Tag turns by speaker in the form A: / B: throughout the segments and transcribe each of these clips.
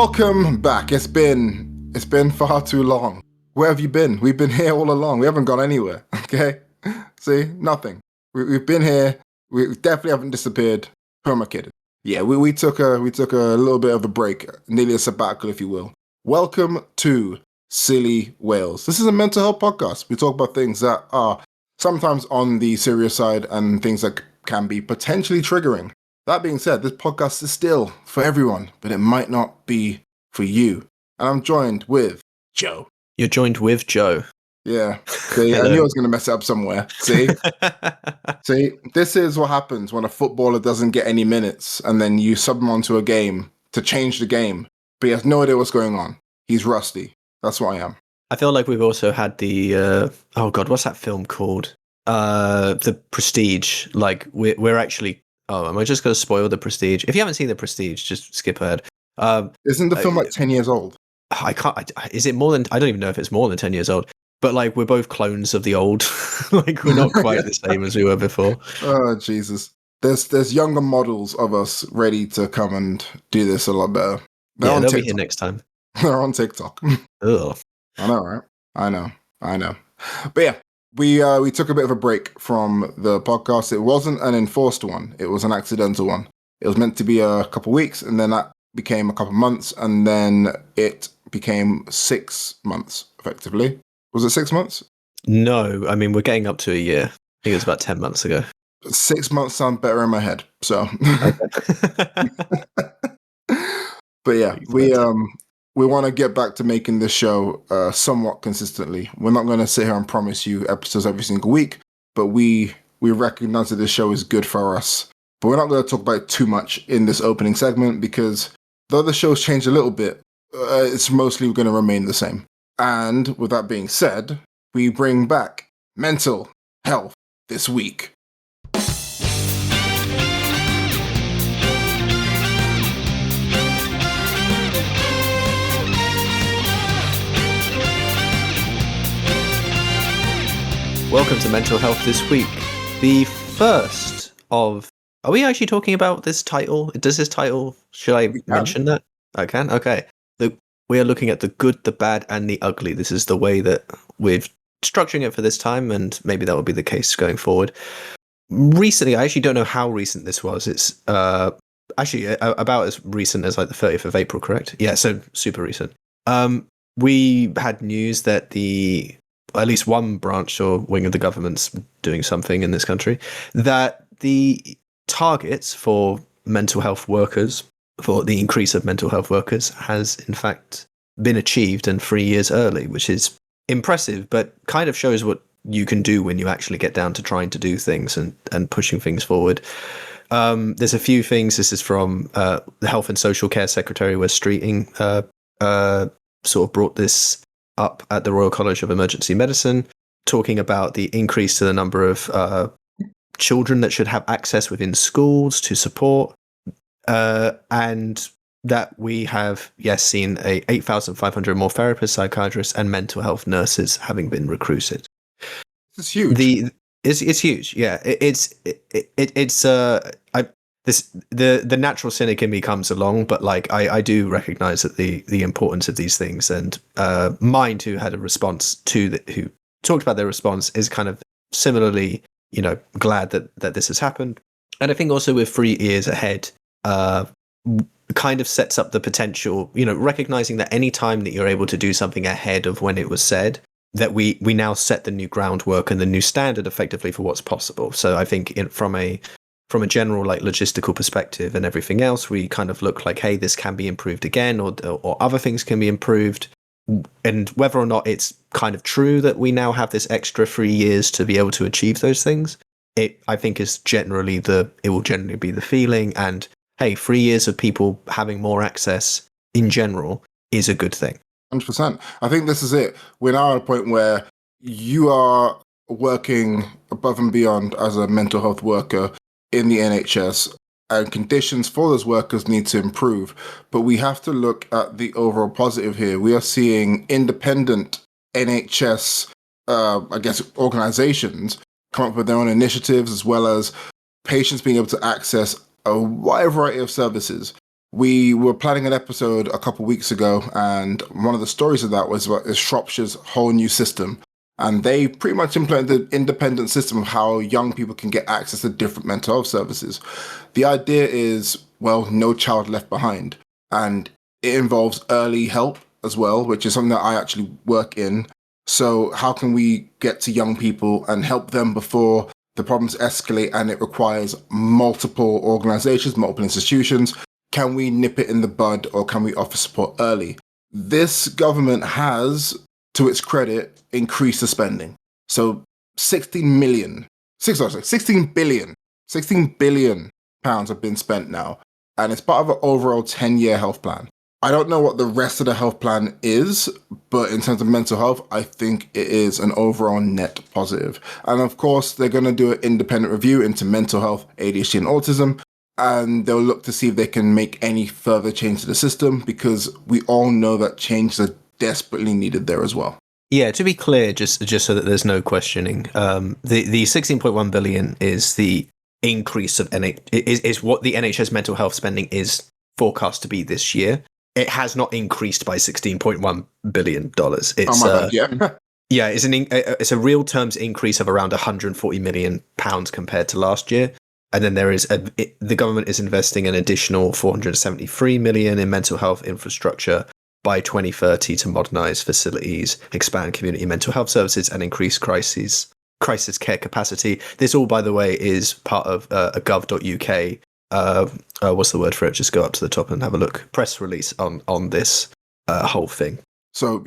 A: Welcome back. It's been far too long. Where have you been? We've been here all along. We haven't gone anywhere. Okay, see, nothing. We've been here. We definitely haven't disappeared. Who am I kidding? Yeah, we took a little bit of a break, nearly a sabbatical, if you will. Welcome to Silly Whales. This is a mental health podcast. We talk about things that are sometimes on the serious side and things that can be potentially triggering. That being said, this podcast is still for everyone, but it might not be for you. And I'm joined with Joe.
B: You're joined with Joe.
A: Yeah. See, I knew I was going to mess it up somewhere. See? See, this is what happens when a footballer doesn't get any minutes and then you sub him onto a game to change the game, but he has no idea what's going on. He's rusty. That's what I am.
B: I feel like we've also had the, what's that film called? The Prestige. Like, we're actually... Oh, am I just going to spoil The Prestige? If you haven't seen The Prestige, just skip ahead.
A: Isn't the film like 10 years old?
B: I can't. Is it more than? I don't even know if it's more than 10 years old. But like, we're both clones of the old. Like, we're not quite the same as we were before.
A: Oh Jesus! There's younger models of us ready to come and do this a lot better.
B: They'll be here next time.
A: They're on TikTok.
B: Ugh.
A: I know, right? I know. But yeah. We took a bit of a break from the podcast. It wasn't an enforced one. It was an accidental one. It was meant to be a couple weeks, and then that became a couple months, and then it became 6 months, effectively. Was it 6 months?
B: No, I mean, we're getting up to a year. I think it was about 10 months ago.
A: 6 months sound better in my head, so. But yeah, we want to get back to making this show somewhat consistently. We're not going to sit here and promise you episodes every single week, but we recognize that this show is good for us. But we're not going to talk about it too much in this opening segment because though the show's changed a little bit, it's mostly going to remain the same. And with that being said, we bring back mental health this week.
B: Welcome to Mental Health This Week. The first of... Are we actually talking about this title? Does this title... Should I mention that? I can? Okay. We are looking at the good, the bad, and the ugly. This is the way that we're structuring it for this time, and maybe that will be the case going forward. Recently, I actually don't know how recent this was. It's actually about as recent as like the 30th of April, correct? Yeah, so super recent. We had news that at least one branch or wing of the government's doing something in this country, that the targets for mental health workers, for the increase of mental health workers, has in fact been achieved and 3 years early, which is impressive, but kind of shows what you can do when you actually get down to trying to do things and pushing things forward. There's a few things. This is from the Health and Social Care Secretary, Wes Streeting, sort of brought this up at the Royal College of Emergency Medicine, talking about the increase to the number of children that should have access within schools to support, and that we have, seen 8,500 more therapists, psychiatrists, and mental health nurses having been recruited.
A: It's huge.
B: It's huge. Yeah, the natural cynic in me comes along, but like I do recognize that the importance of these things, and Mind, who had a response who talked about their response, is kind of similarly, glad that this has happened. And I think also with 3 years ahead, kind of sets up the potential, recognizing that any time that you're able to do something ahead of when it was said, that we now set the new groundwork and the new standard effectively for what's possible. So I think from a general like logistical perspective and everything else, we kind of look like, hey, this can be improved again, or other things can be improved. And whether or not it's kind of true that we now have this extra 3 years to be able to achieve those things, I think it will generally be the feeling. And hey, 3 years of people having more access in general is a good thing.
A: 100%. I think this is it. We're now at a point where you are working above and beyond as a mental health worker in the NHS, and conditions for those workers need to improve. But we have to look at the overall positive here. We are seeing independent NHS, organizations come up with their own initiatives, as well as patients being able to access a wide variety of services. We were planning an episode a couple weeks ago, and one of the stories of that was about Shropshire's whole new system. And they pretty much implemented an independent system of how young people can get access to different mental health services. The idea is, well, no child left behind. And it involves early help as well, which is something that I actually work in. So how can we get to young people and help them before the problems escalate and it requires multiple organizations, multiple institutions? Can we nip it in the bud, or can we offer support early? This government has, to its credit, increased the spending. So 16 billion pounds have been spent now. And it's part of an overall 10-year health plan. I don't know what the rest of the health plan is, but in terms of mental health, I think it is an overall net positive. And of course, they're going to do an independent review into mental health, ADHD, and autism. And they'll look to see if they can make any further change to the system, because we all know that changes are desperately needed there as well.
B: Yeah, to be clear, just so that there's no questioning, the 16.1 billion is the increase of is what the NHS mental health spending is forecast to be this year. It has not increased by $16.1 billion. It's yeah, it's a real terms increase of around £140 million compared to last year. And then there is the government is investing an additional 473 million in mental health infrastructure by 2030 to modernise facilities, expand community mental health services, and increase crisis care capacity. This all, by the way, is part of a gov.uk. What's the word for it? Just go up to the top and have a look. Press release on this whole thing.
A: So,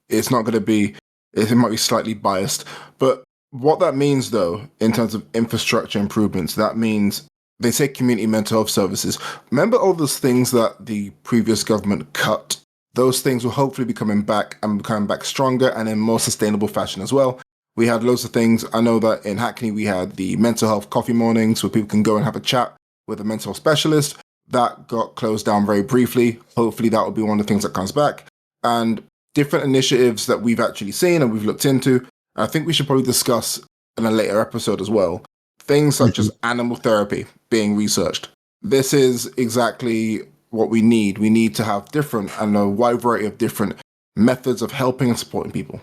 A: it's not going to be. It might be slightly biased, but what that means, though, in terms of infrastructure improvements, that means they say community mental health services. Remember all those things that the previous government cut? Those things will hopefully be coming back and becoming back stronger and in more sustainable fashion as well. We had loads of things. I know that in Hackney, we had the mental health coffee mornings where people can go and have a chat with a mental health specialist. That got closed down very briefly. Hopefully that will be one of the things that comes back. And different initiatives that we've actually seen and we've looked into, I think we should probably discuss in a later episode as well. Things such as animal therapy being researched. This is exactly what we need. We need to have a wide variety of different methods of helping and supporting people.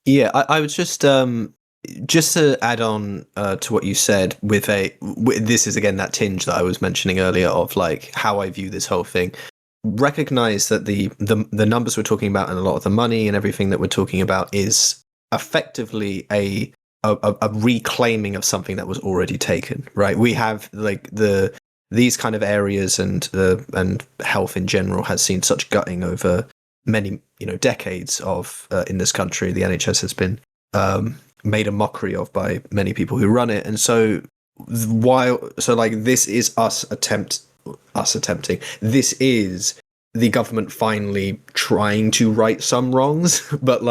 B: Yeah, I was just to add on to what you said this is again that tinge that I was mentioning earlier of like how I view this whole thing. Recognize that the numbers we're talking about and a lot of the money and everything that we're talking about is effectively a reclaiming of something that was already taken, right? We have like these kind of areas and health in general has seen such gutting over many decades of in this country. The NHS has been made a mockery of by many people who run it, and so this is us attempting. This is the government finally trying to right some wrongs, but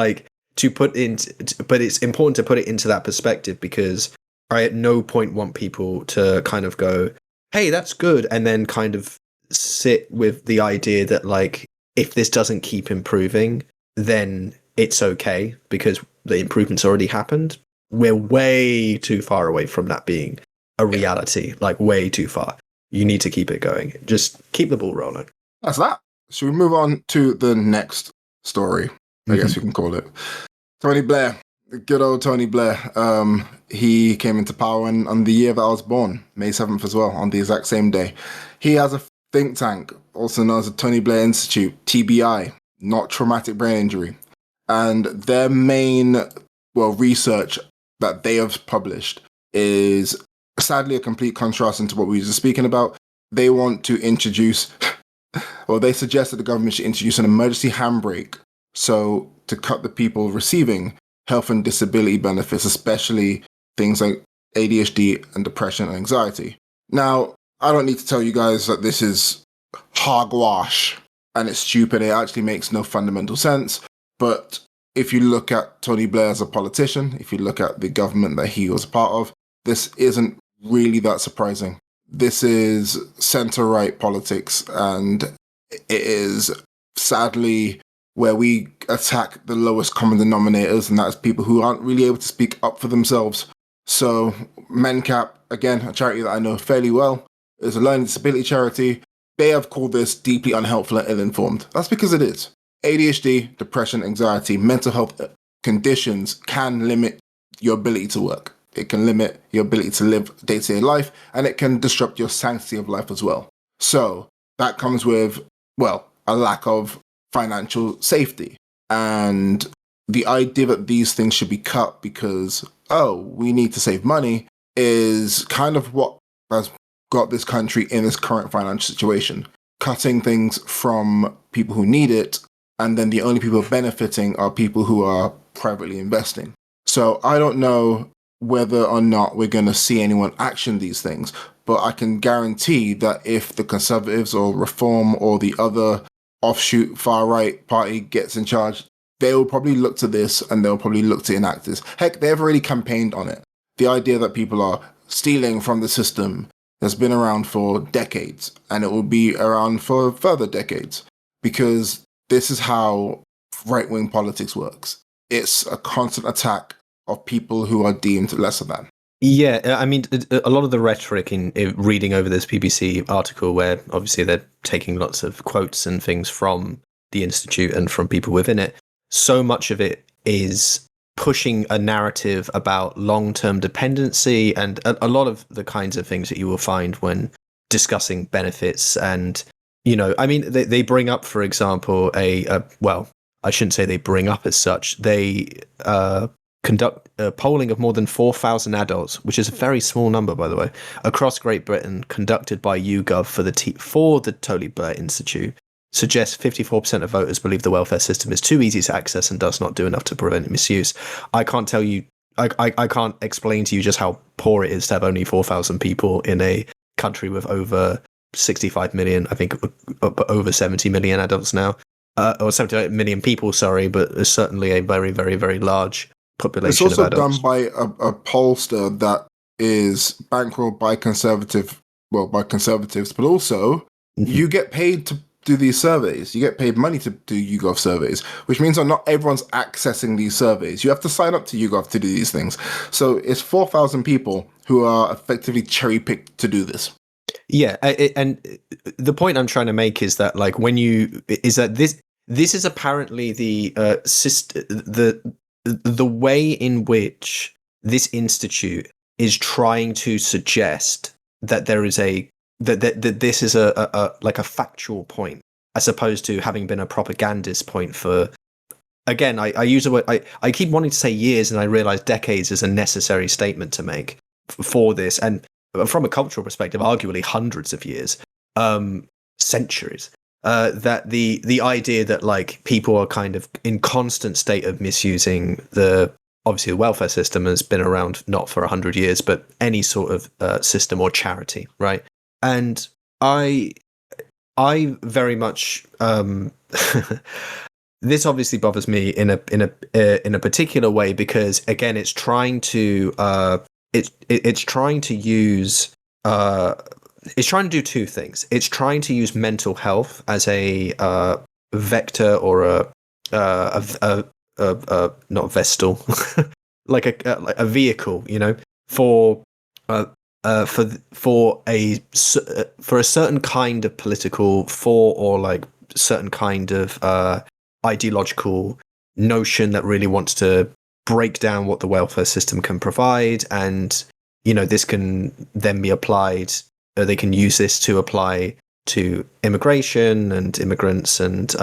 B: it's important to put it into that perspective, because I at no point want people to kind of go, hey, that's good, and then kind of sit with the idea that like if this doesn't keep improving, then it's okay because the improvement's already happened. We're way too far away from that being a reality, like way too far. You need to keep it going. Just keep the ball rolling.
A: That's that. Should we move on to the next story? I guess you can call it. Tony Blair. Good old Tony Blair. He came into power on the year that I was born, May 7th as well, on the exact same day. He has a think tank, also known as the Tony Blair Institute, TBI, not traumatic brain injury. And their main, research that they have published is sadly a complete contrast into what we were just speaking about. They want to introduce, they suggest that the government should introduce an emergency handbrake. So to cut the people receiving health and disability benefits, especially things like ADHD and depression and anxiety. Now, I don't need to tell you guys that this is hogwash and it's stupid. It actually makes no fundamental sense. But if you look at Tony Blair as a politician, if you look at the government that he was a part of, this isn't really that surprising. This is centre-right politics, and it is sadly where we attack the lowest common denominators, and that's people who aren't really able to speak up for themselves. So MenCap, again, a charity that I know fairly well, is a learning disability charity. they have called this deeply unhelpful and ill-informed. That's because it is. ADHD, depression, anxiety, mental health conditions can limit your ability to work. It can limit your ability to live day-to-day life, and it can disrupt your sanctity of life as well. So that comes with, well, a lack of financial safety. And the idea that these things should be cut because, we need to save money is kind of what has got this country in this current financial situation. Cutting things from people who need it, and then the only people benefiting are people who are privately investing. So I don't know whether or not we're going to see anyone action these things, but I can guarantee that if the Conservatives or Reform or the other offshoot far-right party gets in charge, they'll probably look to this and they'll probably look to enact this. Heck, they've already campaigned on it. The idea that people are stealing from the system has been around for decades, and it will be around for further decades, because this is how right-wing politics works. It's a constant attack of people who are deemed lesser than.
B: Yeah, I mean, a lot of the rhetoric in reading over this BBC article, where obviously they're taking lots of quotes and things from the Institute and from people within it, so much of it is pushing a narrative about long-term dependency and a lot of the kinds of things that you will find when discussing benefits. And, I mean, they bring up, for example, well, I shouldn't say they bring up as such. They conduct a polling of more than 4,000 adults, which is a very small number, by the way, across Great Britain, conducted by YouGov for the Tony Blair Institute, suggests 54% of voters believe the welfare system is too easy to access and does not do enough to prevent misuse. I can't tell you, I can't explain to you just how poor it is to have only 4,000 people in a country with over 65 million, I think over 70 million adults now, or 78 million people, sorry, but it's certainly a very, very, very large population of adults.
A: It's also done by a pollster that is bankrolled by conservatives, but also you get paid to do these surveys. You get paid money to do YouGov surveys, which means that not everyone's accessing these surveys. You have to sign up to YouGov to do these things. So it's 4,000 people who are effectively cherry-picked to do this.
B: Yeah, and the point I'm trying to make is that, like, this is apparently the way in which this institute is trying to suggest that there is that this is a factual point, as opposed to having been a propagandist point for, again, I use the word, I keep wanting to say years, and I realize decades is a necessary statement to make for this, and from a cultural perspective, arguably hundreds of years, centuries. That the idea that, like, people are kind of in constant state of misusing obviously the welfare system has been around not for 100 years, but any sort of system or charity, right? And I very much this obviously bothers me in a particular way, because, again, it's trying to it's trying to use it's trying to do two things. It's trying to use mental health as a vector or not vestal, like a vehicle, for a certain kind of political or like certain kind of ideological notion that really wants to break down what the welfare system can provide, and this can then be applied. They can use this to apply to immigration and immigrants and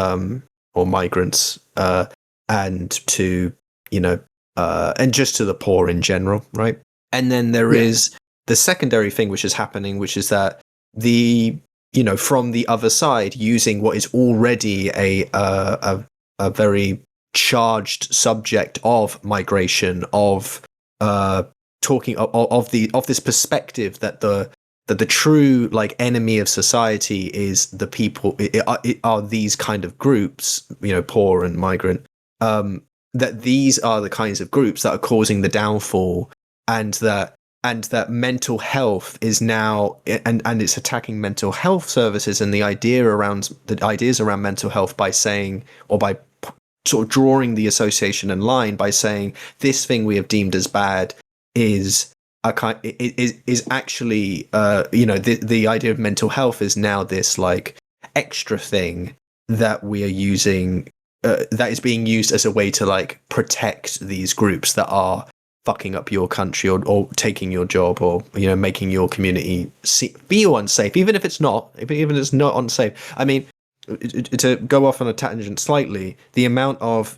B: or migrants and to and just to the poor in general, right? And then there is the secondary thing which is happening, which is that from the other side, using what is already a very charged subject of migration, of talking of this perspective that the true, like, enemy of society is the people. It are these kind of groups, poor and migrant. That these are the kinds of groups that are causing the downfall, and that mental health is now, and it's attacking mental health services and the ideas around mental health by saying, or by sort of drawing the association in line by saying, this thing we have deemed as bad is is actually the idea of mental health is now this like extra thing that we are using that is being used as a way to like protect these groups that are fucking up your country or taking your job or making your community feel unsafe, even if it's not unsafe. I mean, to go off on a tangent slightly, the amount of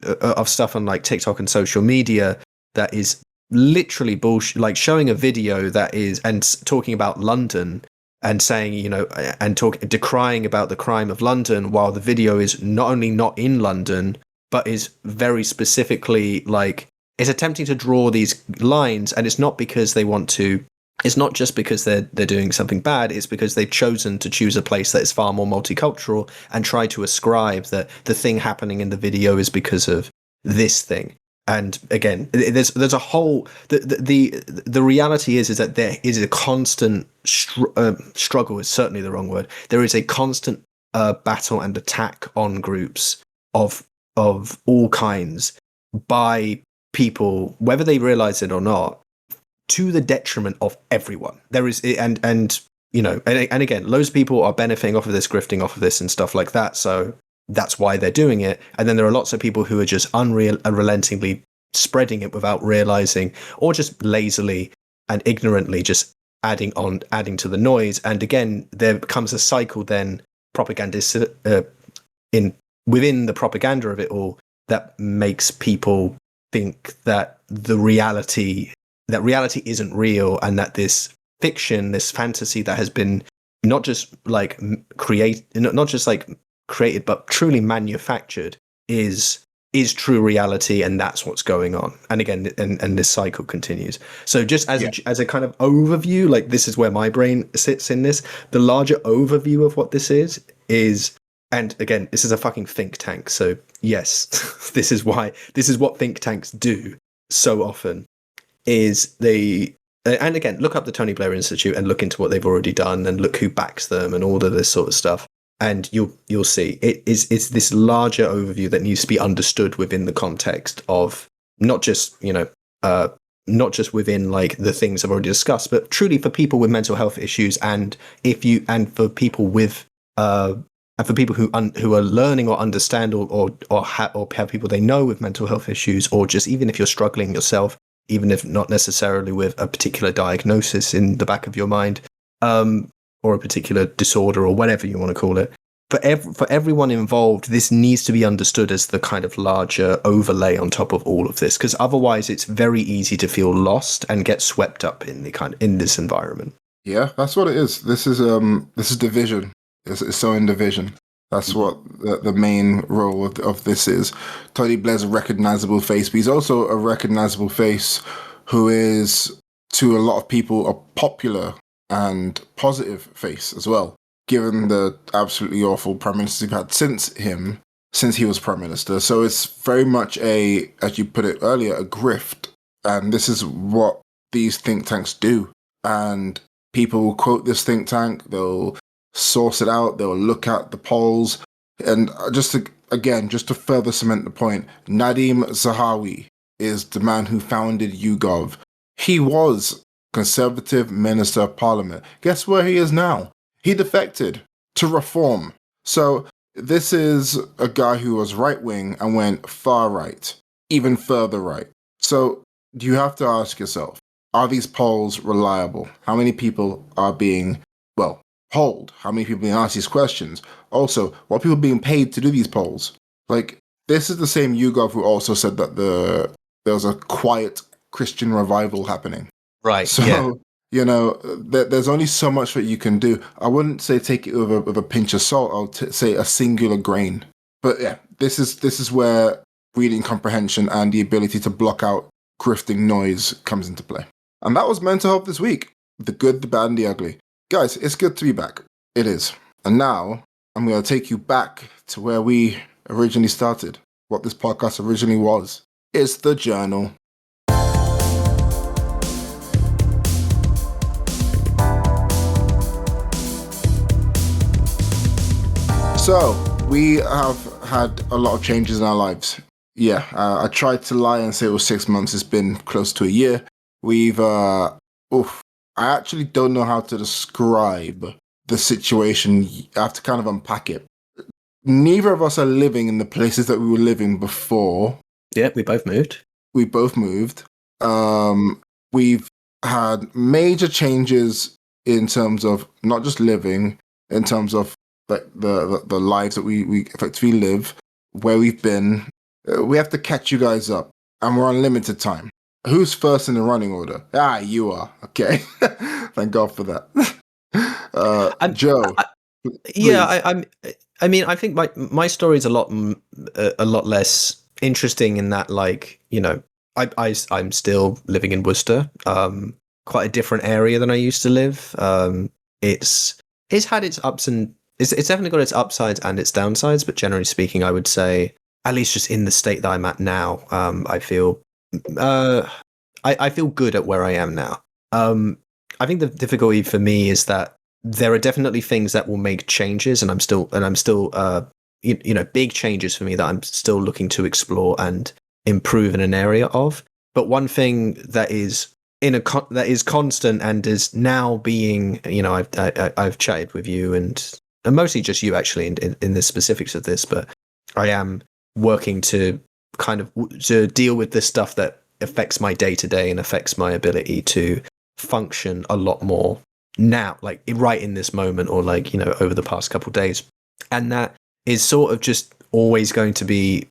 B: of stuff on like TikTok and social media that is literally bullshit, like showing a video that is and talking about London and saying decrying about the crime of London, while the video is not only not in London but is very specifically like is attempting to draw these lines, and it's not because they want to. It's not just because they're doing something bad. It's because they've chosen to choose a place that is far more multicultural and try to ascribe that the thing happening in the video is because of this thing. And again, there's a whole the reality is that there is a constant struggle is certainly the wrong word. There is a constant battle and attack on groups of all kinds by people, whether they realize it or not, to the detriment of everyone. There is, and again, loads of people are benefiting off of this, grifting off of this and stuff like that. So that's why they're doing it. And then there are lots of people who are just unrelentingly spreading it without realizing, or just lazily and ignorantly just adding to the noise. And again, there becomes a cycle then within the propaganda of it all that makes people think that reality isn't real, and that this fiction, this fantasy that has been not just like created but truly manufactured is true reality, and that's what's going on. And again, and this cycle continues. So just as a kind of overview, like this is where my brain sits in this. The larger overview of what this is, and again, this is a fucking think tank. So yes, this is what think tanks do so often. And again, look up the Tony Blair Institute and look into what they've already done and look who backs them and all of this sort of stuff. And you'll see it's this larger overview that needs to be understood within the context of not just within like the things I've already discussed, but truly for people with mental health issues, and for people with and for people who are learning or understand or have people they know with mental health issues, or just even if you're struggling yourself, even if not necessarily with a particular diagnosis in the back of your mind, or a particular disorder or whatever you want to call it. For everyone involved, this needs to be understood as the kind of larger overlay on top of all of this, because otherwise it's very easy to feel lost and get swept up in this environment.
A: Yeah, that's what it is. This is division. It's sowing division. That's what the main role of this is. Tony Blair's a recognizable face, but he's also a recognizable face who is, to a lot of people, a popular and positive face as well, given the absolutely awful prime ministers we've had since he was prime minister. So it's very much as you put it earlier, a grift. And this is what these think tanks do. And people will quote this think tank, they'll source it out, they'll look at the polls. And just to further cement the point, Nadim Zahawi is the man who founded YouGov. He was Conservative Minister of Parliament. Guess where he is now? He defected to Reform. So this is a guy who was right-wing and went far right, even further right. So you have to ask yourself, are these polls reliable? How many people are being, polled? How many people are being asked these questions? Also, what are people being paid to do these polls? Like, this is the same YouGov who also said that there was a quiet Christian revival happening.
B: Right.
A: So, there's only so much that you can do. I wouldn't say take it with a pinch of salt. I'll say a singular grain. But yeah, this is where reading comprehension and the ability to block out grifting noise comes into play. And that was Mental Health this week. The good, the bad, and the ugly. Guys, it's good to be back. It is. And now I'm going to take you back to where we originally started, what this podcast originally was. It's the journal. So, we have had a lot of changes in our lives. Yeah, I tried to lie and say it was 6 months. It's been close to a year. We've oof, I actually don't know how to describe the situation. I have to kind of unpack it. Neither of us are living in the places that we were living before.
B: Yeah, we both moved.
A: We both moved. We've had major changes in terms of not just living, in terms of the lives that we effectively live, where we've been. We have to catch you guys up, and we're on limited time. Who's first in the running order? You are. Okay. Thank God for that. Joe,
B: Yeah,
A: please.
B: I mean, I think my story is a lot less interesting in that, like, you know, I'm still living in Worcester, quite a different area than I used to live. It's had its ups and it's definitely got its upsides and its downsides, but generally speaking, I would say, at least just in the state that I'm at now, I feel I feel good at where I am now. I think the difficulty for me is that there are definitely things that will make changes, and I'm still you know, big changes for me that I'm still looking to explore and improve in an area of. But one thing that is that is constant and is now being, you know, I've chatted with you and mostly just you actually in the specifics of this, but I am working to kind of to deal with this stuff that affects my day to day and affects my ability to function a lot more now, like right in this moment, or like, you know, over the past couple of days. And that is sort of just always going to be,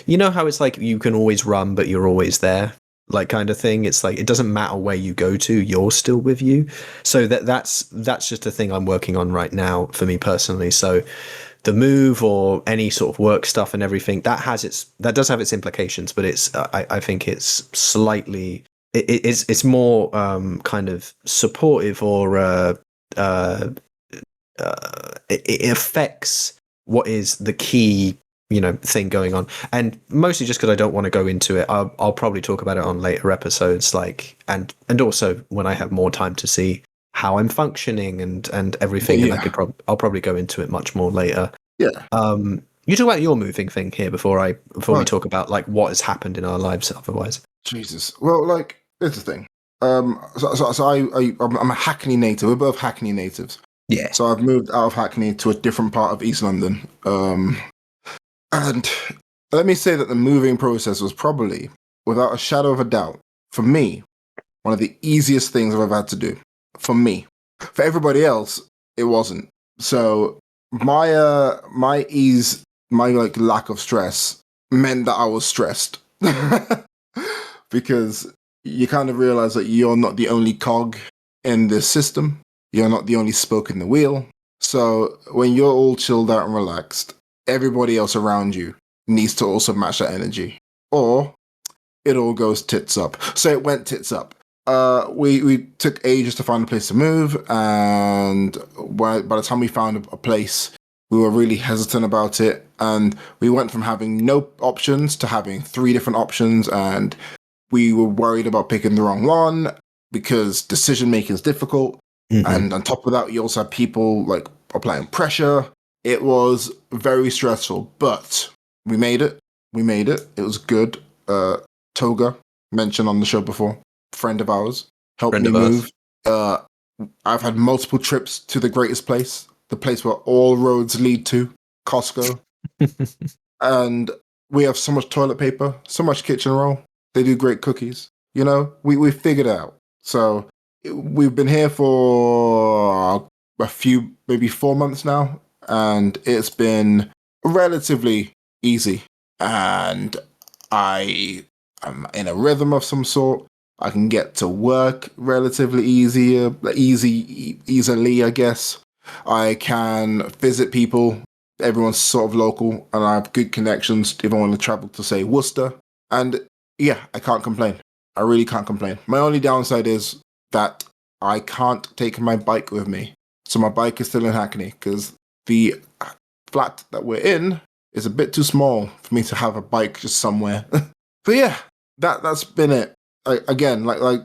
B: you know, how it's like you can always run but you're always there, like, kind of thing. It's like it doesn't matter where you go to, you're still with you. So that's just a thing I'm working on right now for me personally. So the move or any sort of work stuff and everything that does have its implications, but it's I think it's slightly it's more kind of supportive, or it affects what is the key, you know, thing going on. And mostly just because I don't want to go into it, I'll probably talk about it on later episodes, like, and also when I have more time to see how I'm functioning and everything.
A: Yeah.
B: And I'll probably go into it much more later.
A: Yeah.
B: You talk about your moving thing here before we
A: Right.
B: talk about like what has happened in our lives otherwise.
A: Jesus. Well, like, here's the thing. I'm a Hackney native. We're both Hackney natives.
B: Yeah.
A: So I've moved out of Hackney to a different part of East London. And let me say that the moving process was probably, without a shadow of a doubt, for me, one of the easiest things I've ever had to do. For me. For everybody else, it wasn't. So my ease, my like lack of stress meant that I was stressed. Because you kind of realize that you're not the only cog in this system. You're not the only spoke in the wheel. So when you're all chilled out and relaxed, everybody else around you needs to also match that energy, or it all goes tits up. So it went tits up. We took ages to find a place to move, and by the time we found a place, we were really hesitant about it, and we went from having no options to having 3 different options, and we were worried about picking the wrong one because decision making is difficult. Mm-hmm. And on top of that, you also have people like applying pressure. It was very stressful, but we made it. It was good. Toga, mentioned on the show before, friend of ours, helped me move. I've had multiple trips to the greatest place, the place where all roads lead to, Costco. And we have so much toilet paper, so much kitchen roll. They do great cookies. You know, we figured it out. So we've been here for a few, maybe 4 months now, and it's been relatively easy. And I'm in a rhythm of some sort. I can get to work relatively easily, I guess. I can visit people. Everyone's sort of local, and I have good connections if I want to travel to, say, Worcester. And yeah, I can't complain. I really can't complain. My only downside is that I can't take my bike with me. So my bike is still in Hackney because the flat that we're in is a bit too small for me to have a bike just somewhere. But yeah, that's been it. Again, like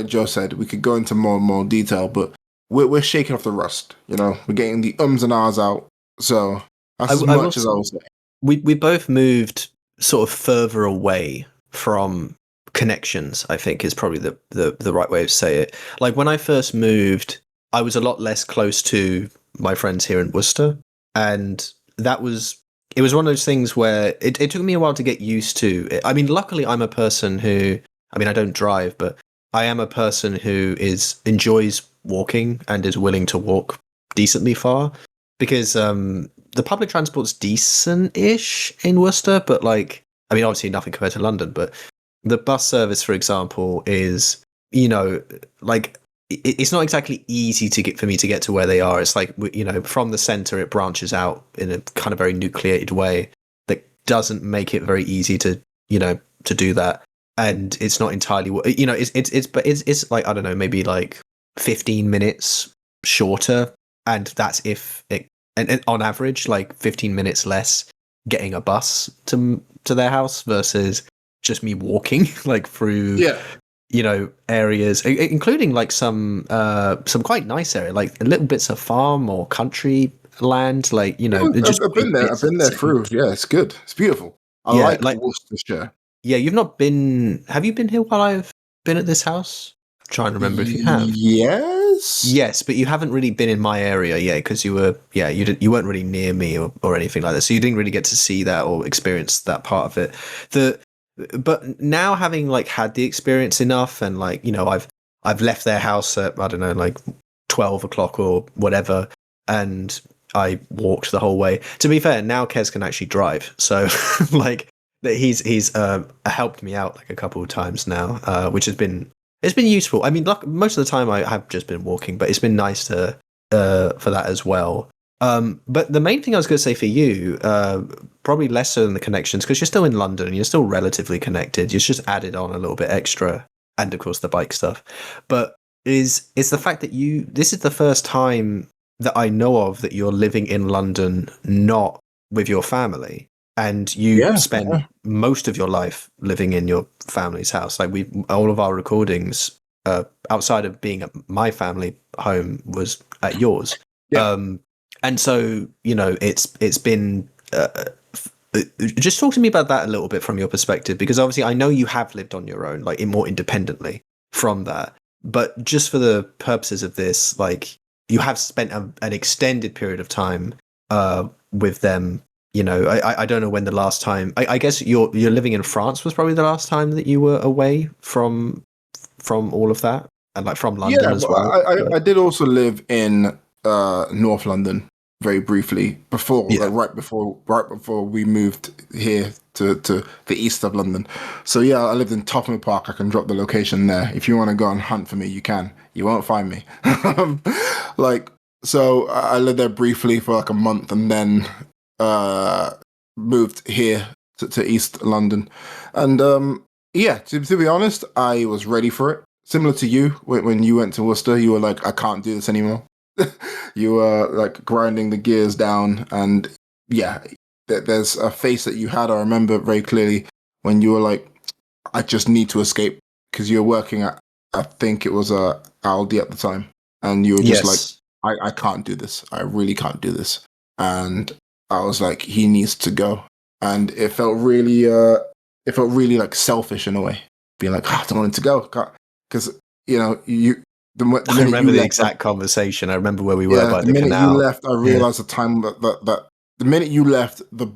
A: Joe said, we could go into more and more detail, but we're shaking off the rust. You know, we're getting the ums and ahs out. So that's as much as I will say.
B: We both moved sort of further away from connections, I think, is probably the right way to say it. Like when I first moved, I was a lot less close to my friends here in Worcester, and it was one of those things where it took me a while to get used to it. I mean, luckily I'm a person who, I mean, I don't drive, but I am a person who enjoys walking and is willing to walk decently far, because the public transport's decent-ish in Worcester, but like, I mean, obviously nothing compared to London, but the bus service, for example, is, like, it's not exactly easy to get for me to get to where they are. It's like, from the center, it branches out in a kind of very nucleated way that doesn't make it very easy to do that. And it's not entirely, it's like, I don't know, maybe like 15 minutes shorter, and that's if it, and on average, like 15 minutes less getting a bus to their house versus just me walking like through areas, including like some quite nice area, like little bits of farm or country land, like
A: I've been there. I've been there through. Yeah, it's good. It's beautiful. I like Worcestershire.
B: Yeah, you've not been. Have you been here while I've been at this house? I'm trying to remember if you have.
A: Yes,
B: but you haven't really been in my area, because you weren't really near me or anything like that, so you didn't really get to see that or experience that part of it. But now, having like had the experience enough, and like I've left their house at, I don't know, like 12 o'clock or whatever, and I walked the whole way. To be fair, now Kez can actually drive, so like he's helped me out like a couple of times now, which has been useful. I mean, most of the time I have just been walking, but it's been nice to for that as well. But the main thing I was going to say for you, probably less so than the connections, because you're still in London and you're still relatively connected. You've just added on a little bit extra, and of course the bike stuff. But is the fact that this is the first time that I know of that you're living in London, not with your family, and you spend most of your life living in your family's house. Like all of our recordings, outside of being at my family home, was at yours.
A: Yeah.
B: And so, it's been, just talk to me about that a little bit from your perspective, because obviously I know you have lived on your own, like more independently from that, but just for the purposes of this, like you have spent an extended period of time, with them. I don't know when the last time, I guess you're living in France was probably the last time that you were away from all of that, and like from London as well.
A: I did also live in North London very briefly before, like right before we moved here to the east of London. So I lived in Topham Park. I can drop the location there. If you want to go and hunt for me, you can. You won't find me. So I lived there briefly for like a month, and then moved here to East London. And to be honest, I was ready for it. Similar to you, when you went to Worcester, you were like, I can't do this anymore. You were like grinding the gears down, and there's a face that you had, I remember very clearly, when you were like, I just need to escape, because you were working at, I think it was Aldi at the time, and you were just like, I can't do this. I really can't do this. And I was like, he needs to go. And it felt really like selfish in a way, being like, I don't want him to go, because I
B: remember the exact conversation. I remember where we were by the canal. The minute
A: you left, I realized the time that the minute you left, the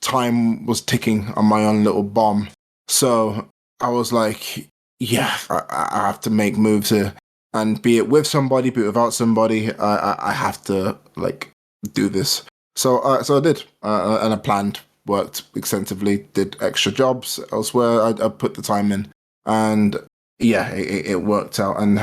A: time was ticking on my own little bomb. So I was like, I have to make moves here, and be it with somebody, be it without somebody, I have to like do this. So I did, and I planned, worked extensively, did extra jobs elsewhere. I put the time in, and it worked out. And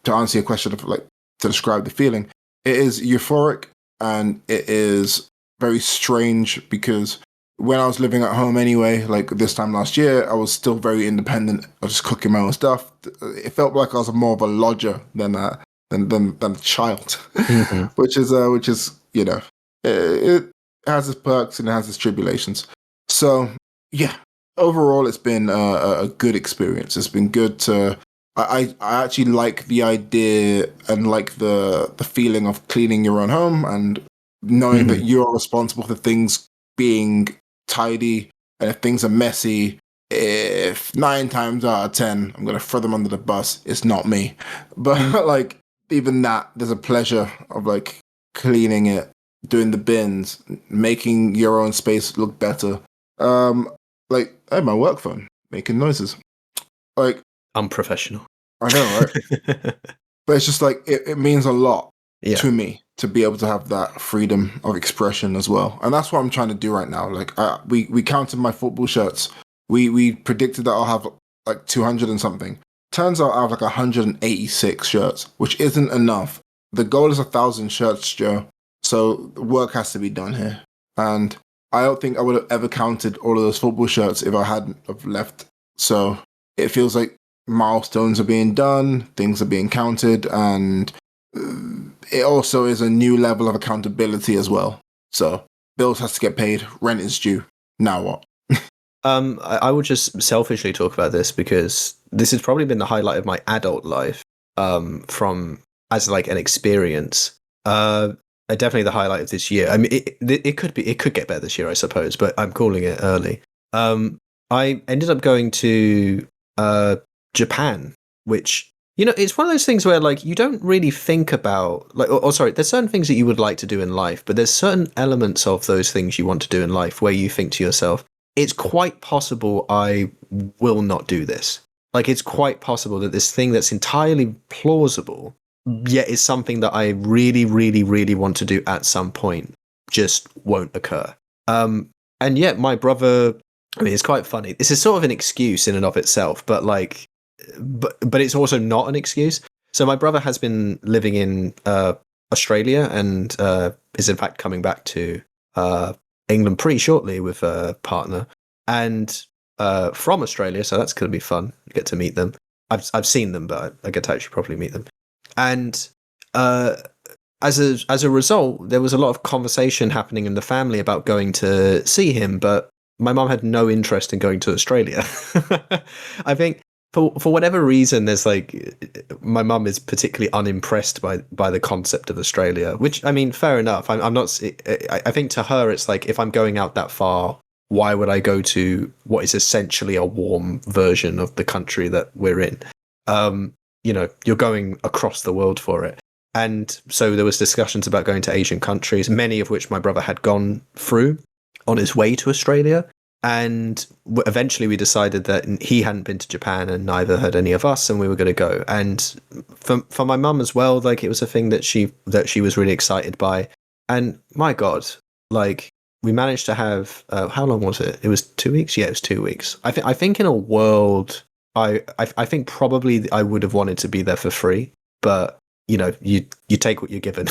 A: to answer your question of like to describe the feeling, it is euphoric, and it is very strange, because when I was living at home anyway, like this time last year, I was still very independent. I was just cooking my own stuff. It felt like I was more of a lodger than a child,
B: mm-hmm.
A: which is it has its perks and it has its tribulations. So overall, it's been a good experience. It's been good to. I actually like the idea and like the feeling of cleaning your own home and knowing that you're responsible for things being tidy, and if things are messy, if 9 times out of 10 I'm gonna throw them under the bus, it's not me. But like even that, there's a pleasure of like cleaning it, doing the bins, making your own space look better. Like I had my work phone making noises. Like
B: Unprofessional.
A: I know, right? But it's just like it means a lot to me to be able to have that freedom of expression as well, and that's what I'm trying to do right now. Like we counted my football shirts. We predicted that I'll have like 200 and something. Turns out I have like 186 shirts, which isn't enough. The goal is 1,000 shirts, Joe. So work has to be done here, and I don't think I would have ever counted all of those football shirts if I hadn't have left. So it feels like milestones are being done, things are being counted, and it also is a new level of accountability as well. So bills has to get paid, rent is due. Now what?
B: I would just selfishly talk about this because this has probably been the highlight of my adult life, from as like an experience. Definitely the highlight of this year. I mean, it could get better this year, I suppose, but I'm calling it early. I ended up going to Japan, which, you know, it's one of those things where like you don't really think about like, or sorry, there's certain things that you would like to do in life, but there's certain elements of those things you want to do in life where you think to yourself, it's quite possible I will not do this. Like, it's quite possible that this thing that's entirely plausible, yet is something that I really, really, really want to do at some point, just won't occur. And yet my brother, I mean, it's quite funny. This is sort of an excuse in and of itself, but like, but it's also not an excuse. So my brother has been living in Australia and is in fact coming back to England pretty shortly with a partner, and from Australia, so that's going to be fun. You get to meet them. I've seen them, but I get to actually properly meet them. And as a result, there was a lot of conversation happening in the family about going to see him, but my mum had no interest in going to Australia. I think for whatever reason, there's like, my mum is particularly unimpressed by the concept of Australia, which, I mean, fair enough. I'm not, I think to her, it's like, if I'm going out that far, why would I go to what is essentially a warm version of the country that we're in? You know, you're going across the world for it. And so there was discussions about going to Asian countries, many of which my brother had gone through on his way to Australia. And eventually we decided that he hadn't been to Japan and neither had any of us, and we were going to go. And for my mum as well, like, it was a thing that she was really excited by. And my God, like, we managed to have, how long was it? It was 2 weeks? Yeah, it was 2 weeks. I think in a world, I think probably I would have wanted to be there for free, but you know, you take what you're given.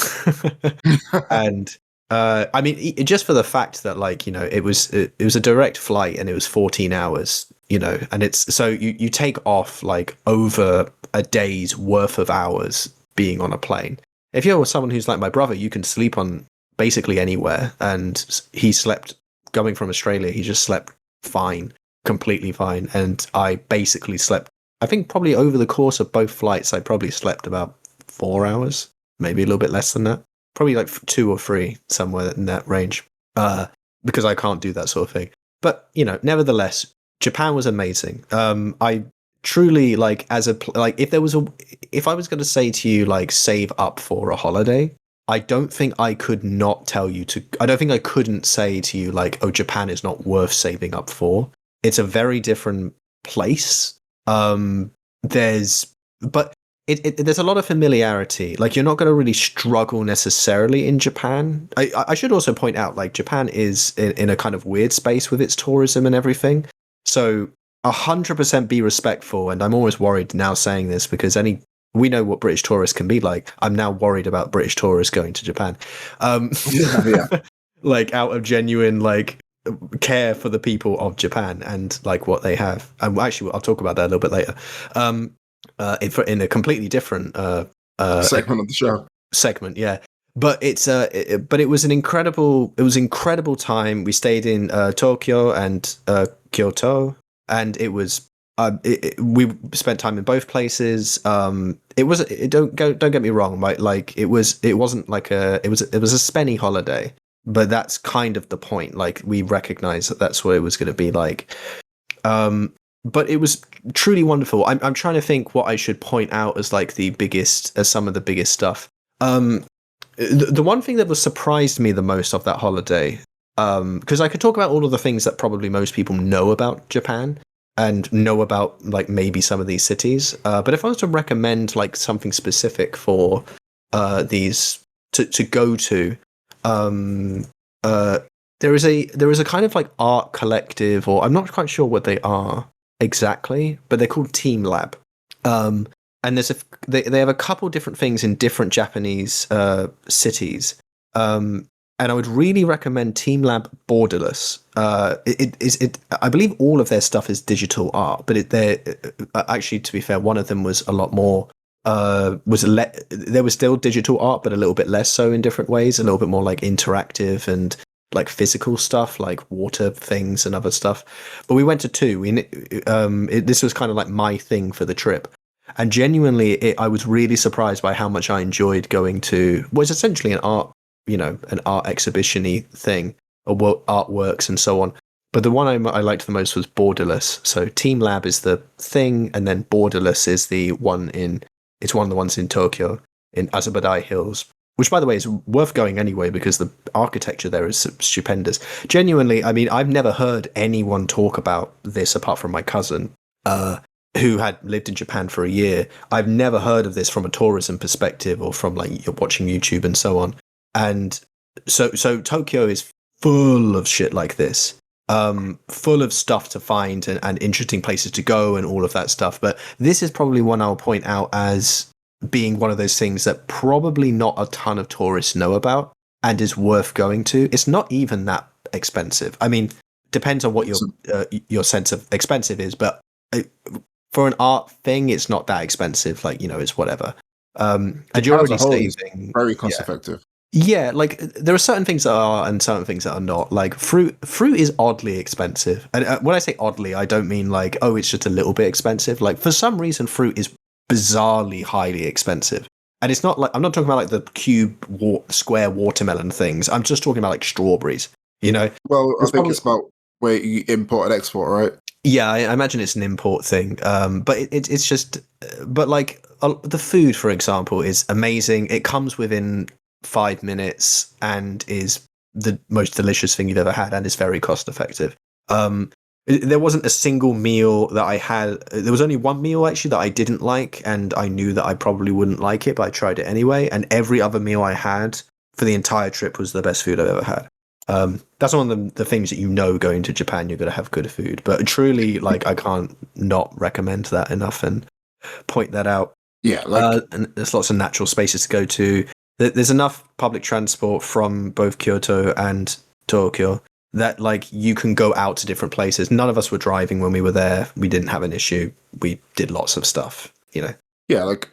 B: And I mean, just for the fact that, like, you know, it was a direct flight and it was 14 hours, you know, and it's so you take off like over a day's worth of hours being on a plane. If you're someone who's like my brother, you can sleep on basically anywhere, and he slept going from Australia. He just slept fine, completely fine, and I basically slept. I think probably over the course of both flights, I probably slept about 4 hours, maybe a little bit less than that. Probably like 2 or 3, somewhere in that range, because I can't do that sort of thing. But, you know, nevertheless, Japan was amazing. I truly, like, if I was going to say to you, like, save up for a holiday, I don't think I could not tell you to. I don't think I couldn't say to you, like, oh, Japan is not worth saving up for. It's a very different place. There's a lot of familiarity. Like, you're not going to really struggle necessarily in Japan. I should also point out, like, Japan is in a kind of weird space with its tourism and everything. So 100% be respectful. And I'm always worried now saying this because we know what British tourists can be like. I'm now worried about British tourists going to Japan.
A: Yeah.
B: Like, out of genuine, like, care for the people of Japan and like what they have. And actually, I'll talk about that a little bit later. In a completely different
A: segment of the show.
B: Segment, yeah. But it was an incredible time. We stayed in Tokyo and Kyoto, and it was we spent time in both places. Don't get me wrong, right? Like, it wasn't like it was a spenny holiday, but that's kind of the point. Like, we recognized that that's what it was going to be like. but it was truly wonderful. I'm trying to think what I should point out as like as some of the biggest stuff. The one thing that was surprised me the most of that holiday, because I could talk about all of the things that probably most people know about Japan and know about like maybe some of these cities. But if I was to recommend like something specific for these to go to, there is a kind of like art collective, or I'm not quite sure what they are exactly, but they're called Team Lab. And they have a couple different things in different Japanese cities. And I would really recommend Team Lab Borderless. I believe all of their stuff is digital art, but actually, to be fair, one of them was a lot more. There was still digital art, but a little bit less so in different ways. A little bit more like interactive and like physical stuff, like water things and other stuff. But we went to two. This was kind of like my thing for the trip. And genuinely, I was really surprised by how much I enjoyed going to what was essentially an art exhibition-y thing, or artworks and so on. But the one I liked the most was Borderless. So Team Lab is the thing, and then Borderless is one of the ones in Tokyo, in Azabadai Hills, which, by the way, is worth going anyway because the architecture there is stupendous. Genuinely, I mean, I've never heard anyone talk about this apart from my cousin, who had lived in Japan for a year. I've never heard of this from a tourism perspective or from like you're watching YouTube and so on. And so Tokyo is full of shit like this, full of stuff to find and interesting places to go and all of that stuff. But this is probably one I'll point out as being one of those things that probably not a ton of tourists know about and is worth going to. It's not even that expensive. I mean, depends on what your sense of expensive is, but for an art thing, it's not that expensive. Like, it's whatever. And you're already saving.
A: Very cost effective.
B: Yeah, like there are certain things that are and certain things that are not. Like fruit is oddly expensive. And when I say oddly, I don't mean like, oh, it's just a little bit expensive. Like for some reason, fruit is bizarrely highly expensive. And it's not like, I'm not talking about like the square watermelon things. I'm just talking about like strawberries,
A: Well, I think it's about where you import and export, right?
B: Yeah, I imagine it's an import thing. But it's just, but like the food, for example, is amazing. It comes within 5 minutes and is the most delicious thing you've ever had, and is very cost effective. There wasn't a single meal that I had. There was only one meal actually that I didn't like, and I knew that I probably wouldn't like it, but I tried it anyway. And every other meal I had for the entire trip was the best food I've ever had. That's one of the things that going to Japan, you're going to have good food. But truly, like, I can't not recommend that enough and point that out.
A: Yeah,
B: and there's lots of natural spaces to go to. There's enough public transport from both Kyoto and Tokyo that like you can go out to different places. None of us were driving when we were there. We didn't have an issue. We did lots of stuff,
A: Yeah, like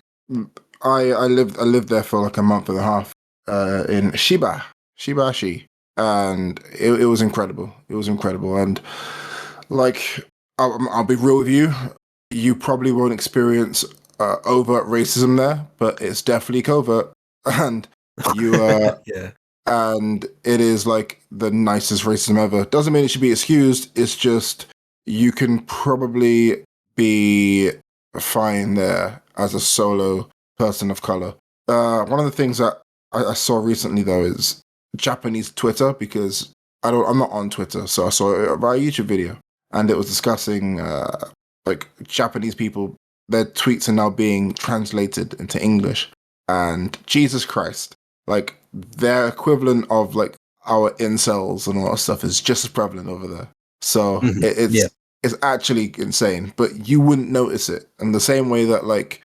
A: I lived there for like a month and a half in Shibashi, and it was incredible. It was incredible, and like I'll be real with you. You probably won't experience overt racism there, but it's definitely covert. And you
B: yeah,
A: and it is like the nicest racism ever. Doesn't mean it should be excused. It's just you can probably be fine there as a solo person of color. One of the things that I saw recently though is Japanese Twitter, because I'm not on Twitter, so I saw it via a YouTube video, and it was discussing like Japanese people. Their tweets are now being translated into English. And Jesus Christ, like their equivalent of like our incels and all that stuff is just as prevalent over there. So it's actually insane, but you wouldn't notice it. And the same way that like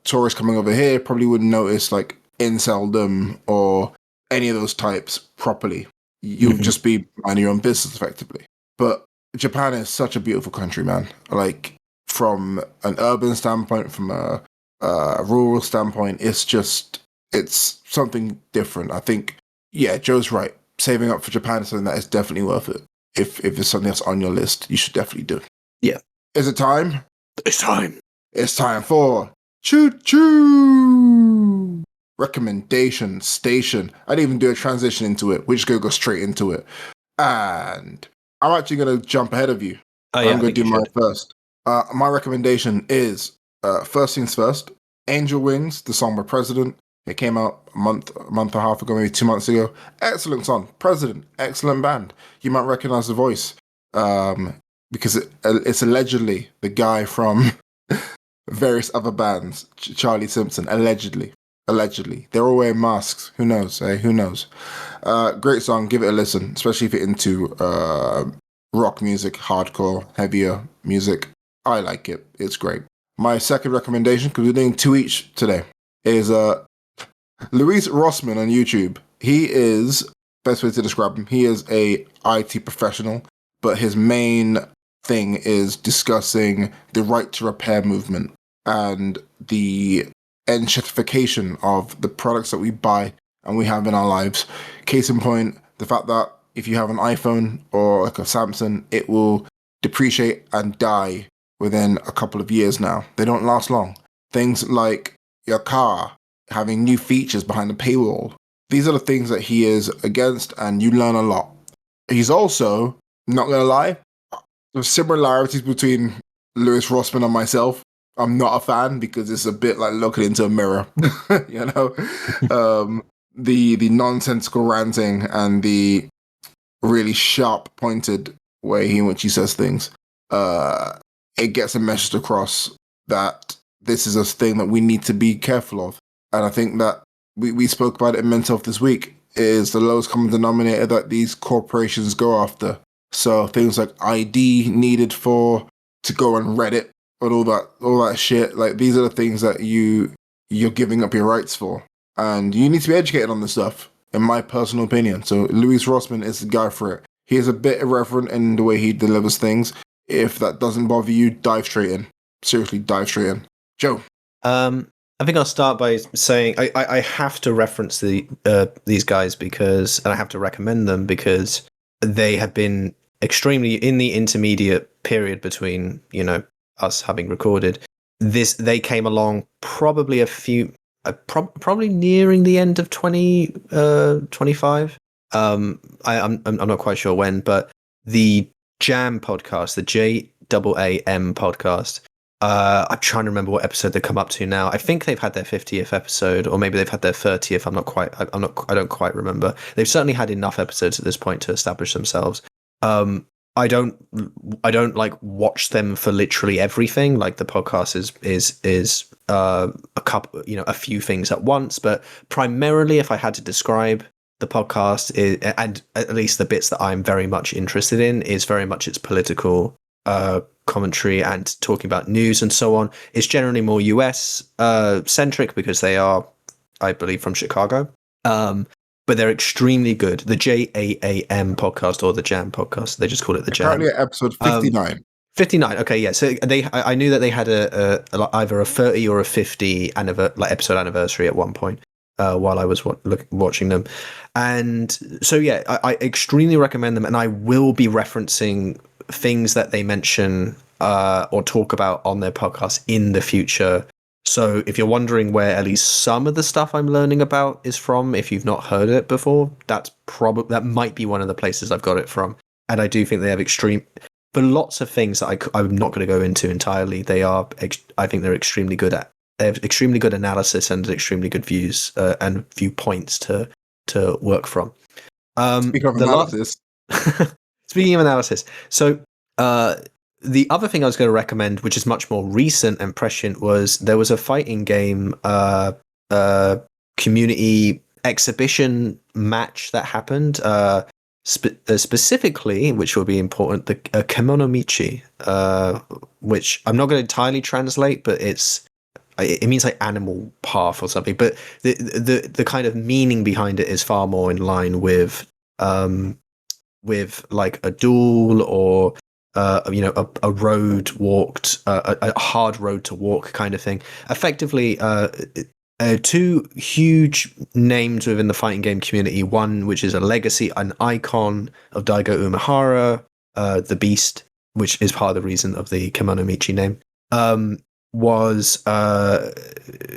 A: tourists coming over here probably wouldn't notice like inceldom or any of those types properly. You'll just be minding your own business effectively. But Japan is such a beautiful country, man. Like from an urban standpoint, from a rural standpoint, it's something different. I think, yeah, Joe's right. Saving up for Japan is something that is definitely worth it. If it's something that's on your list, you should definitely do it.
B: Yeah.
A: Is it time?
B: It's time.
A: It's time for Choo Choo Recommendation Station. I didn't even do a transition into it. We're just going to go straight into it. And I'm actually going to jump ahead of you. I'm going to do mine first. My recommendation is first things first. Angel Wings, the song by President. It came out a month and a half ago, maybe 2 months ago. Excellent song, President. Excellent band. You might recognize the voice, because it's allegedly the guy from various other bands. Charlie Simpson, allegedly. They're all wearing masks. Who knows? Eh? Who knows? Great song. Give it a listen, especially if you're into rock music, hardcore, heavier music. I like it. It's great. My second recommendation, because we're doing two each today, is Luis Rossmann on YouTube. He is, best way to describe him, he is a IT professional, but his main thing is discussing the right to repair movement and the enshittification of the products that we buy and we have in our lives. Case in point, the fact that if you have an iPhone or like a Samsung, it will depreciate and die within a couple of years now. They don't last long. Things like your car having new features behind the paywall. These are the things that he is against, and you learn a lot. He's also, not gonna lie, there's similarities between Lewis Rossman and myself. I'm not a fan because it's a bit like looking into a mirror, you know? The nonsensical ranting and the really sharp pointed way in which he says things. It gets a message across that this is a thing that we need to be careful of. And I think that we spoke about it in Mental Health this week, is the lowest common denominator that these corporations go after. So things like ID needed to go on Reddit and all that shit, like these are the things that you're giving up your rights for. And you need to be educated on this stuff, in my personal opinion. So Luis Rossmann is the guy for it. He is a bit irreverent in the way he delivers things. If that doesn't bother you, dive straight in. Seriously, dive straight in. Joe.
B: I think I'll start by saying I have to reference these guys because, and I have to recommend them because they have been extremely, in the intermediate period between, us having recorded this, they came along probably probably nearing the end of 2025. I'm not quite sure when, but the Jam podcast, the JAAM podcast. I'm trying to remember what episode they come up to now. I think they've had their 50th episode, or maybe they've had their 30th. I don't quite remember. They've certainly had enough episodes at this point to establish themselves. I don't like watch them for literally everything. Like the podcast is a couple, a few things at once, but primarily if I had to describe the podcast, and at least the bits that I'm very much interested in, is very much its political commentary and talking about news and so on. It's generally more US centric because they are, I believe, from Chicago. But they're extremely good. The JAAM podcast, or the Jam podcast, they just call it the Jam.
A: Currently at episode 59.
B: 59. Okay, yeah. So I knew that they had either a 30 or a 50 episode anniversary at one point while I was watching them, and so yeah, I extremely recommend them, and I will be referencing things that they mention or talk about on their podcast in the future. So if you're wondering where at least some of the stuff I'm learning about is from, if you've not heard it before, that might be one of the places I've got it from. And I do think they have for lots of things that I'm not going to go into entirely. I think they're extremely good at. They have extremely good analysis and extremely good views and viewpoints to work from.
A: Speaking of analysis.
B: Speaking of analysis, so the other thing I was going to recommend, which is much more recent and prescient, was there was a fighting game community exhibition match that happened, specifically, which will be important, the Kemonomichi, which I'm not going to entirely translate, but it means like animal path or something. But the kind of meaning behind it is far more in line with like a duel or a road walked, a hard road to walk kind of thing. Effectively, two huge names within the fighting game community. One, which is a legacy, an icon of Daigo Umehara, the Beast, which is part of the reason of the Kemonomichi name, was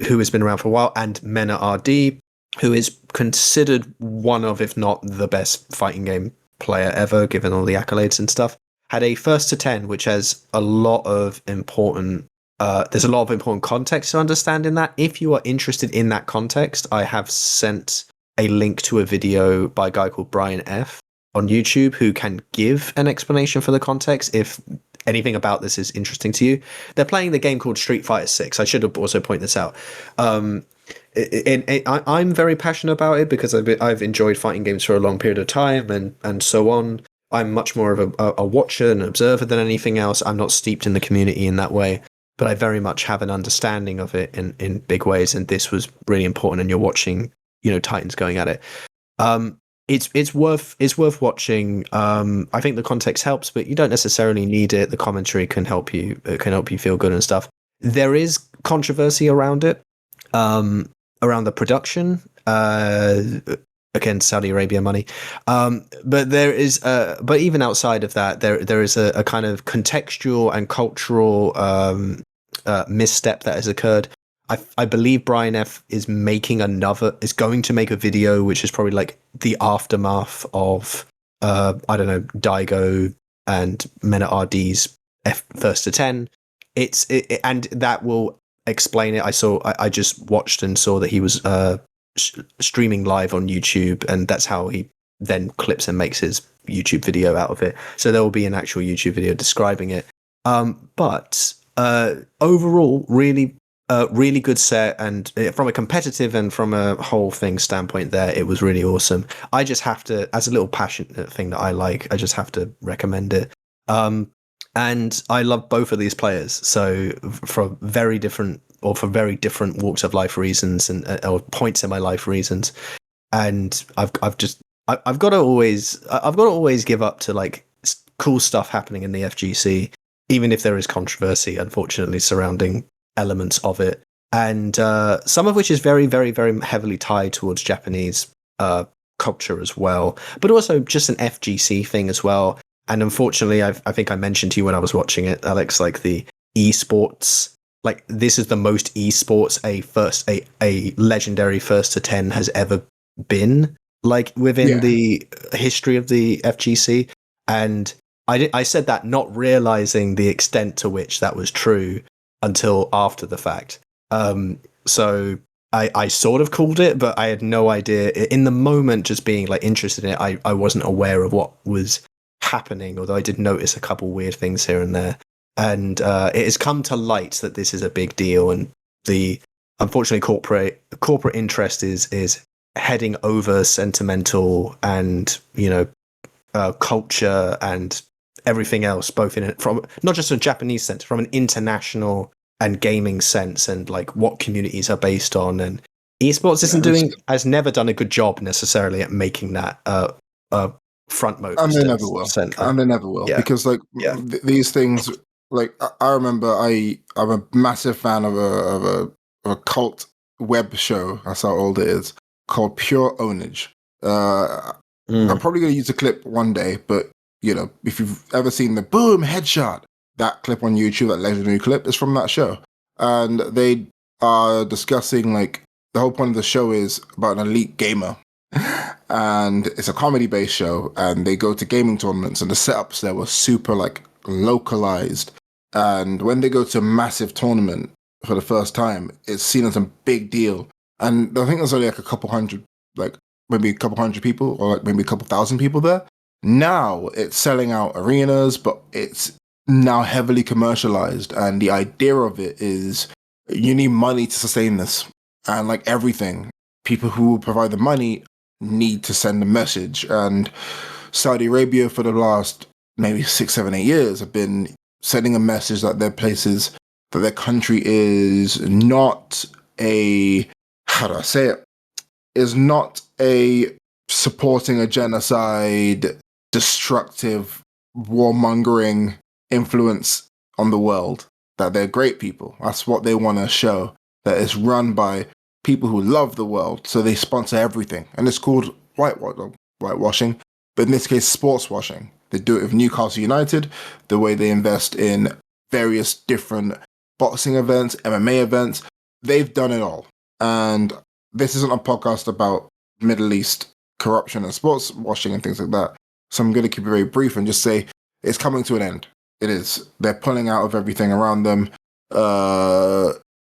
B: who has been around for a while, and Mena RD, who is considered one of, if not the best fighting game player ever, given all the accolades and stuff. had a first to 10, which has a lot of important. There's a lot of important context to understand in that. If you are interested in that context, I have sent a link to a video by a guy called Brian F on YouTube who can give an explanation for the context if anything about this is interesting to you. They're playing the game called Street Fighter 6. I should also point this out. I'm very passionate about it because I've enjoyed fighting games for a long period of time and so on. I'm much more of a watcher and observer than anything else. I'm not steeped in the community in that way, but I very much have an understanding of it in big ways. And this was really important. And you're watching, Titans going at it. It's worth watching. I think the context helps, but you don't necessarily need it. The commentary can help you. It can help you feel good and stuff. There is controversy around it, around the production. Again, Saudi Arabia money. But there is, but even outside of that, there is a kind of contextual and cultural misstep that has occurred. I believe Brian F is going to make a video, which is probably like the aftermath of, I don't know, Daigo and Mena RD's first to 10. And that will explain it. I just watched and saw that he was streaming live on YouTube, and that's how he then clips and makes his YouTube video out of it. So there will be an actual YouTube video describing it. But overall, really good set, and from a competitive and from a whole thing standpoint there, it was really awesome. I just have to, as a little passionate thing that I like, I just have to recommend it. And I love both of these players. So for very different walks of life reasons or points in my life reasons. And I've got to always give up to like cool stuff happening in the FGC, even if there is controversy, unfortunately, surrounding elements of it. And some of which is very, very, very heavily tied towards Japanese culture as well, but also just an FGC thing as well. And unfortunately, I think I mentioned to you when I was watching it, Alex, like the esports, like this is the most esports a legendary first to 10 has ever been, like within the history of the FGC. And I said that not realizing the extent to which that was true until after the fact. So I sort of called it, but I had no idea in the moment, just being like interested in it. I wasn't aware of what was happening, although I did notice a couple weird things here and there. And it has come to light that this is a big deal, and the unfortunately corporate interest is heading over sentimental and culture and everything else, both in it from not just a Japanese sense, from an international and gaming sense, and like what communities are based on. And esports has never done a good job necessarily at making that frontmost.
A: And they never will. And they never will, because like these things. Like I remember, I'm a massive fan of a cult web show. That's how old it is. Called Pure Ownage. I'm probably going to use a clip one day, but if you've ever seen the boom headshot, that clip on YouTube, that legendary clip, is from that show. And they are discussing, like, the whole point of the show is about an elite gamer. And it's a comedy-based show, and they go to gaming tournaments, and the setups there were super, like, localized. And when they go to a massive tournament for the first time, it's seen as a big deal. And I think there's only like a couple hundred, like maybe a couple hundred people, or like maybe a couple thousand people there. Now it's selling out arenas, but it's now heavily commercialized. And the idea of it is you need money to sustain this. And like everything, people who will provide the money need to send a message. And Saudi Arabia for the last maybe 6, 7, 8 years have been sending a message that their country is not a, how do I say it, is not a supporting a genocide, destructive, warmongering influence on the world, that they're great people. That's what they want to show, that it's run by people who love the world, so they sponsor everything. And it's called whitewashing, but in this case, sports washing. They do it with Newcastle United, the way they invest in various different boxing events, MMA events. They've done it all. And this isn't a podcast about Middle East corruption and sports washing and things like that. So I'm going to keep it very brief and just say it's coming to an end. It is. They're pulling out of everything around them.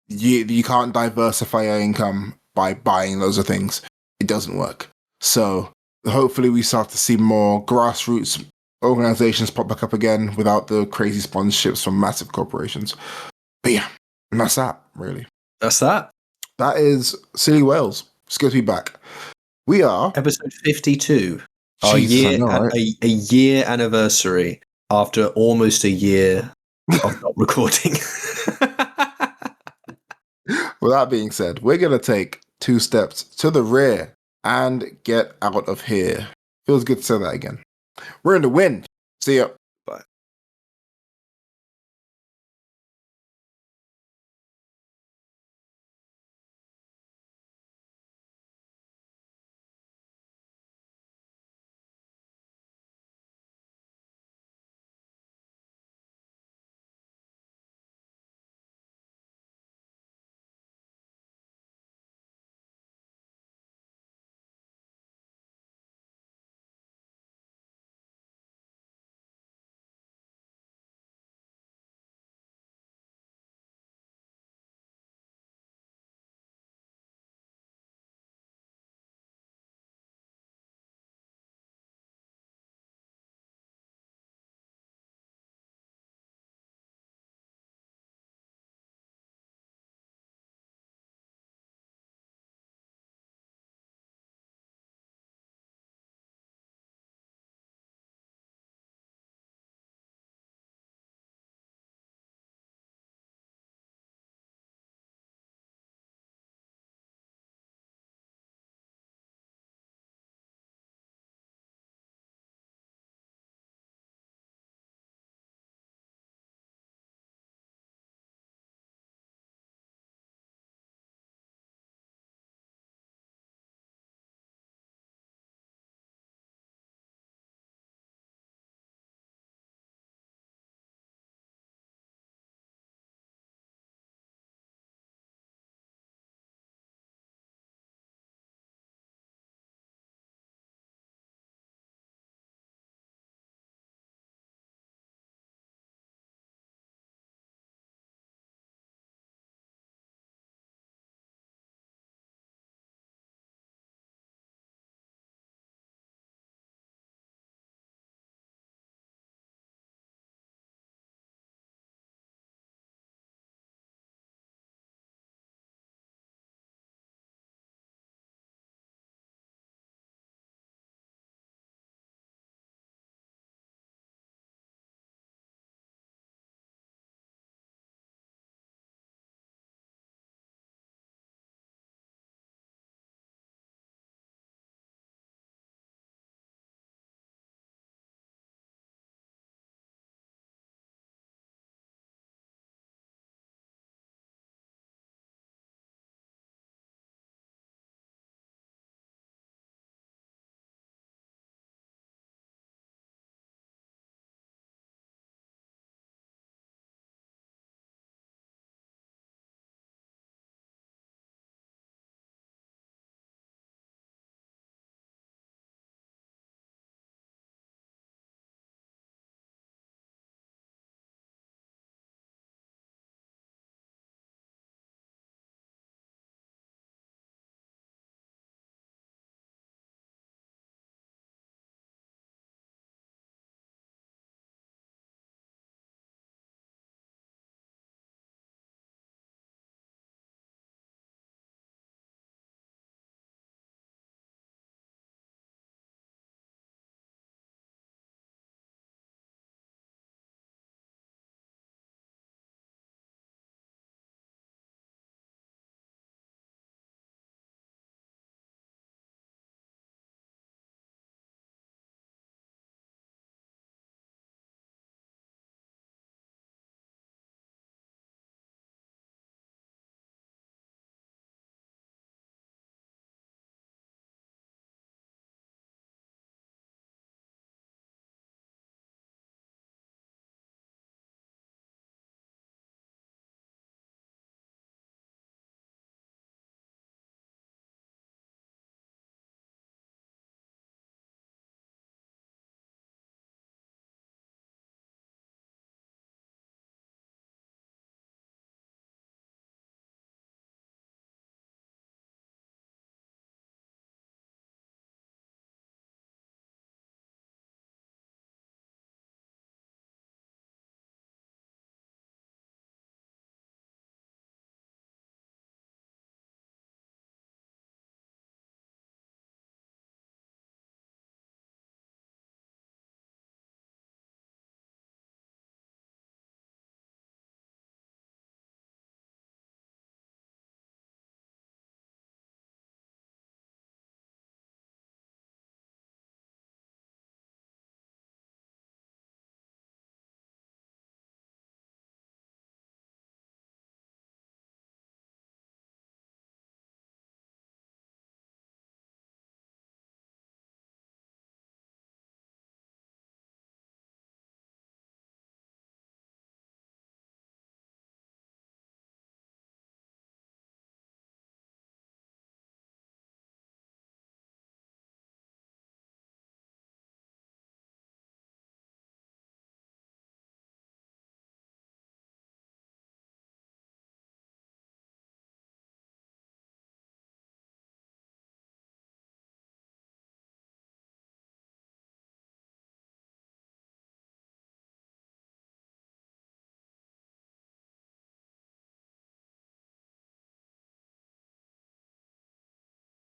A: You can't diversify your income by buying loads of things. It doesn't work. So hopefully we start to see more grassroots organizations pop back up again without the crazy sponsorships from massive corporations. But yeah, and that's that, really.
B: That's that.
A: That is Silly Whales. It's good to be back. We are
B: episode 52. Our
A: Jesus, I
B: year,
A: know, right?
B: a year anniversary after almost a year of not recording.
A: With that being said, we're going to take 2 steps to the rear and get out of here. Feels good to say that again. We're in the wind. See ya.